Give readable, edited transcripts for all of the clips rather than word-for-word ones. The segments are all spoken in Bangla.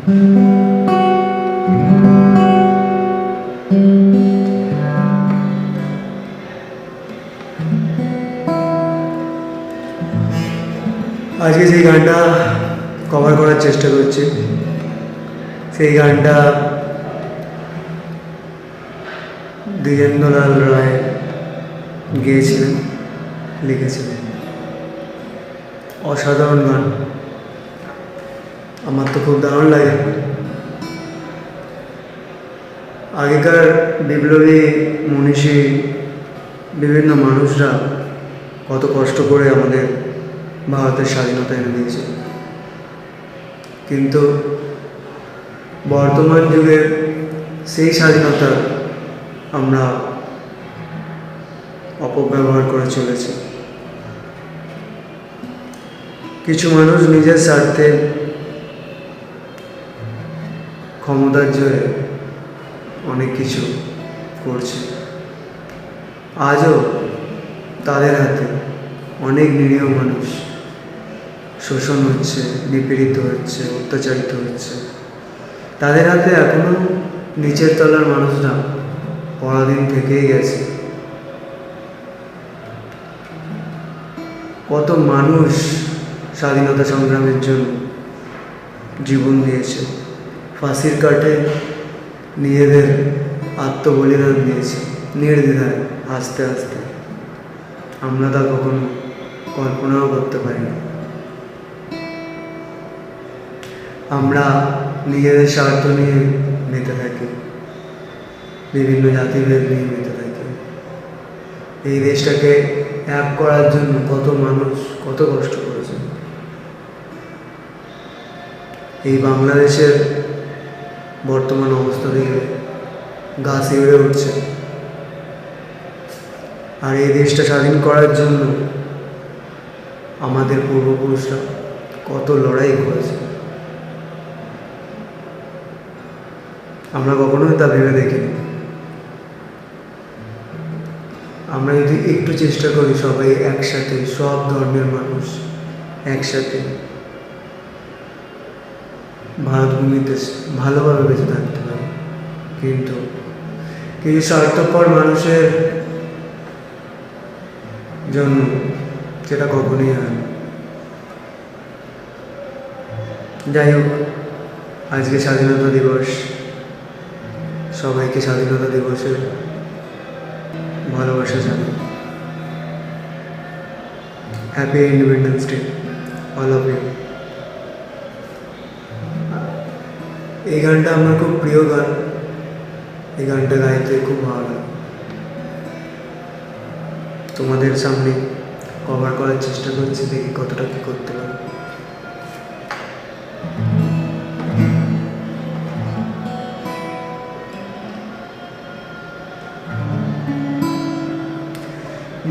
আজকে যে গানটা কভার করার চেষ্টা করছি সেই গানটা দ্বিজেন্দ্রলাল রায় গেয়েছিলেন, লিখেছিলেন। অসাধারণ গান, আমার তো খুব দারুণ লাগে। আগেকার বিপ্লবী মনীষী বিভিন্ন মানুষরা কত কষ্ট করে আমাদের ভারতের স্বাধীনতা এনে দিয়েছে, কিন্তু বর্তমান যুগে সেই স্বাধীনতা আমরা অপব্যবহার করে চলেছি। কিছু মানুষ নিজের স্বার্থে ক্ষমতার জোরে অনেক কিছু করছে। আজও তাদের হাতে অনেক নিরীহ মানুষ শোষণ হচ্ছে, নিপীড়িত হচ্ছে, অত্যাচারিত হচ্ছে। তাদের হাতে এখনো নিচের তলার মানুষরা পরাধীন থেকেই গেছে। কত মানুষ স্বাধীনতা সংগ্রামের জন্য জীবন দিয়েছে, ফাঁসির কাঠে নিজেদের আত্মবলিদান দিয়েছে নির্দ্বিধায়, আস্তে আস্তে। আমরা তা কখনো কল্পনাও করতে পারি না। আমরা নিজেদের স্বার্থ নিয়ে মেতে থাকি, বিভিন্ন জাতিভেদ নিয়ে মেতে থাকি। এই দেশটাকে এক করার জন্য কত মানুষ কত কষ্ট করেছে। এই বাংলাদেশের বর্তমান অবস্থা দেখে গা শিউরে উঠছে। আর এই দেশটা স্বাধীন করার জন্য আমাদের পূর্বপুরুষরা কত লড়াই করেছে, আমরা কখনোই তা ভেবে দেখিনি। আমরা যদি একটু চেষ্টা করি সবাই একসাথে, সব ধর্মের মানুষ একসাথে ভারতভূমিতে ভালোভাবে বেঁচে থাকতে পারি, কিন্তু কিছু স্বার্থপর মানুষের জন্য সেটা কখনোই হয় না। যাই হোক, আজকে স্বাধীনতা দিবস, সবাইকে স্বাধীনতা দিবসের ভালোবাসা জানাই। Happy independence day all of you. এই গানটা আমার খুব প্রিয় গান, এই গানটা গাইতে খুব ভালো লাগে। তোমাদের সামনে কভার করার চেষ্টা করছি, দেখি কতটা কি করতে পারি।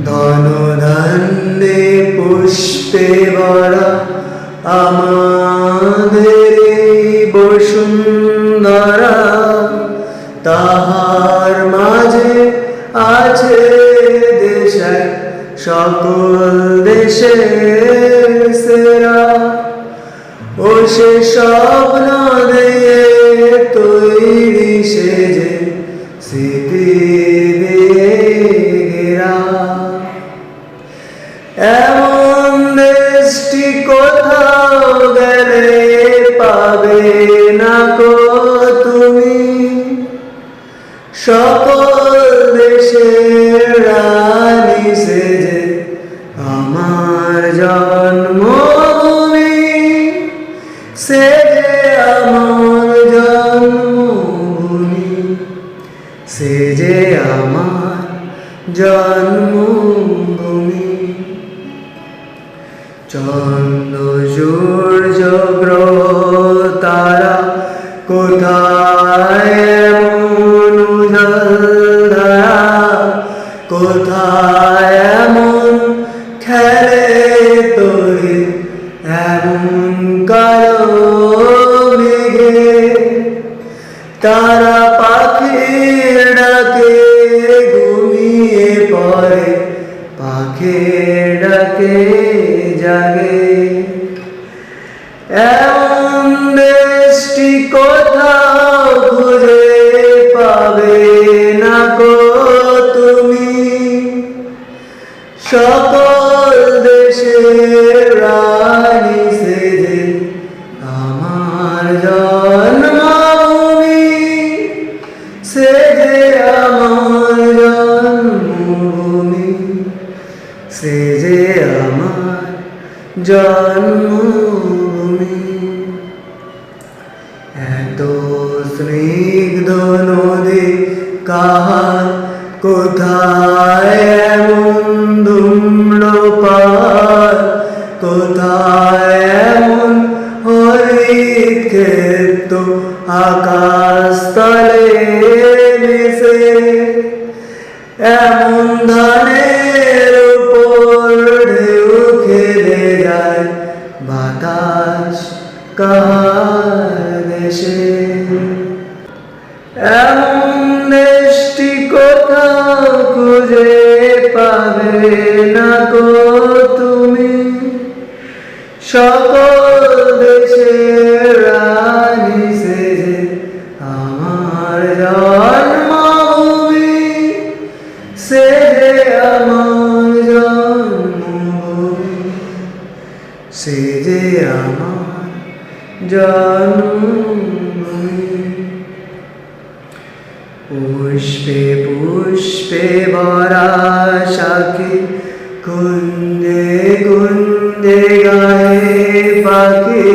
ধন ধান্যে পুষ্পে ভরা আমাদের বসুন্ধরা, তাহার মাঝে আছে দেশে সকল দেশে সেরা। ও সে স্বপ্ন দিয়ে তৈরি সেজে স্মৃতি দিয়ে ঘেরা, এমন দেশটি কোথাও গেলে পাবে না কো তুমি। সকল দেশের রানী সেজে আমার জন্মভূমি, সেজে আমার জন্মভূমি, সেজে আমার জন্মভূমি। চন্দ্র সূর্য গ্রহ তারা কোথায় এমন উজালধারা, কোথায় এমন খেলে তোরে এমন কালো মেঘে। তারা পাখির ডাকে ঘুমিয়ে পড়ে, পাখির ডাকে জাগে। এমন দেশটি রানী সেজে আমার জন্মভূমি, সেজে আমার জন্মভূমি, সেজে আমার জন্মভূমি। এত স্নিগ্ধ নদী কাহার, কোথায় এমন ধূম্রপাত, কোথায় এমন হরিত ক্ষেত্র আকাশ তলে মিশে, এমন ধানের উপর ঢেউ খেলে যায় বাতাস কাহার দেশে। এমন দেশটি কোথাও খুঁজে পাবে না গো তুমি, সকল দেশের রানী সেজে আমার জন্মভূমি, সেজে আমার জন্মভূমি, সেজে আমার জন্মভূমি। পুষ্পে পুষ্পে ভরা শাখে, কুঞ্জে কুঞ্জে গায়ে পাখি,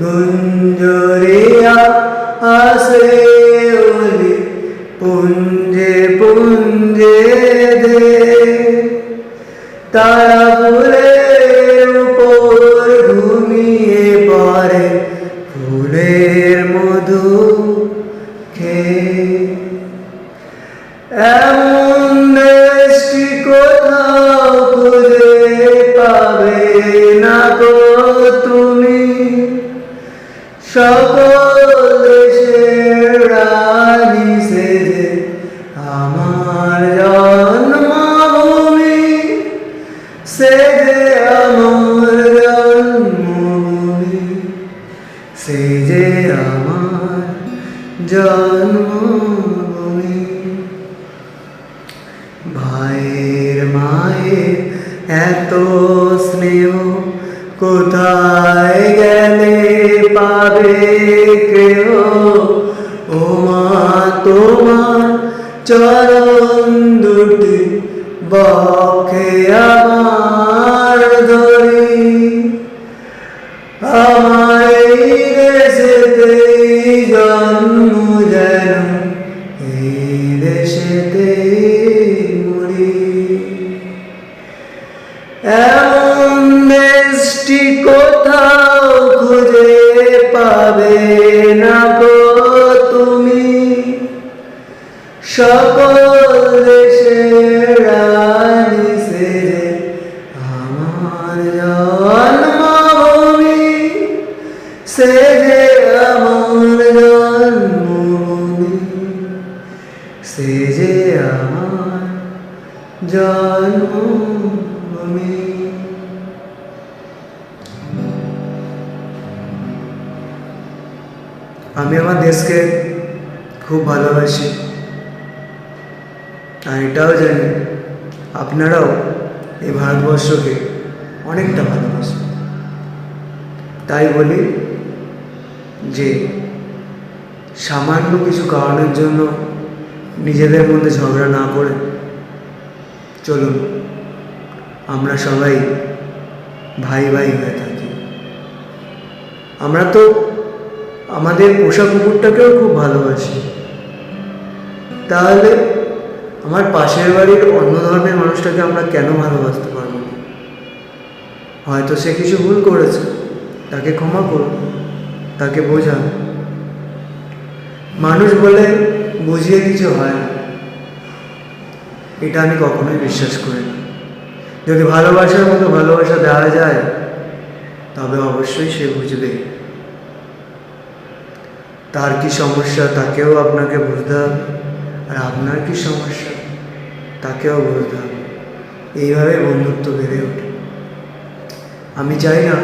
গুঞ্জরিয়া আসে ওলি পুঞ্জে পুঞ্জে দে, তারা ফুলের উপর ঘুমিয়ে পড়ে ফুলের মধু খেয়ে। এমন দেশটি কোথাও খুঁজে পাবে না গো তুমি, সকল দেশের রানী সেজে আমার জন্মভূমি, সেজে আমার জন্মভূমি, সেজে আমার জন্মভূমি। ভাইয়ের মায়ের এত স্নেহ কোথায় গেলে পাবে কেহ, ও মা তোমার চরণ দুটি বক্ষে আমার ধরি, আমার এই দেশেতেই জন্ম যেন এই দেশেতেই মরি। এমন দেশটি কোথাও খুঁজে পাবে না গো তুমি, সকল দেশের রানী সেজে আমার জন্মভূমি, সেজে আমার জন্মভূমি, সেজে আমার জন্মভূমি। আমি আমার দেশকে খুব ভালোবাসি, আর এটাও জানি আপনারাও এই ভারতবর্ষকে অনেকটা ভালোবাসেন। তাই বলি যে সামান্য কিছু কারণের জন্য নিজেদের মধ্যে ঝগড়া না করে চলুন আমরা সবাই ভাই ভাই হয়ে থাকি। আমরা তো আমাদের পোষা কুকুরটাকেও খুব ভালোবাসি, তাহলে আমার পাশের বাড়ির অন্য ধর্মের মানুষটাকে আমরা কেন ভালোবাসতে পারবো না? হয়তো সে কিছু ভুল করেছে, তাকে ক্ষমা করুন, তাকে বোঝান। মানুষ বলে বুঝিয়ে কিছু হয় না, এটা আমি কখনোই বিশ্বাস করি না। যদি ভালোবাসার মতো ভালোবাসা দেওয়া যায় তবে অবশ্যই সে বুঝবে তার কি সমস্যা, তাকেও আপনাকে বুঝতে হবে, আর আপনার কি সমস্যা তাকেও বুঝতে হবে। এইভাবে বন্ধুত্ব বেড়ে ওঠে। আমি চাই না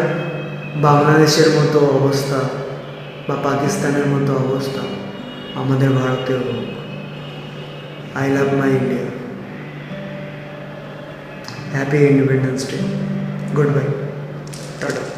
বাংলাদেশের মতো অবস্থা বা পাকিস্তানের মতো অবস্থা আমাদের ভারতেও হোক। I love my India. Happy independence day. Good bye, tata.